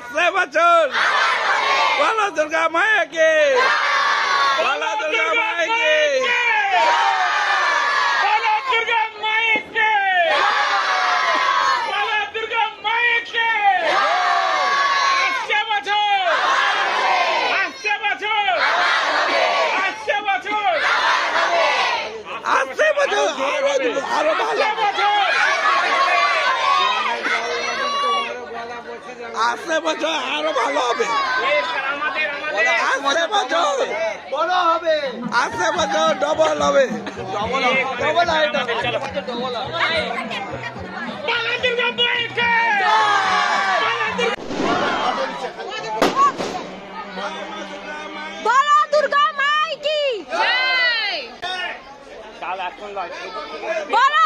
আসছে বছর বলো দুর্গা মায়াকে, বলো দুর্গা মায়াকে, বলো দুর্গা মায়াকে, বলো দুর্গা মায়াকে। আসছে বছর, আসছে বছর, আসছে বছর, আসছে বছর আরো ভালো, আসছে বছর আরো ভালো হবে, আসছে বছর বড় হবে, আসছে বছর ডবল হবে, ডবল হয়, ডবল হয়। বলো দুর্গা মায়াকে। বলো দুর্গা মাই কি, বলো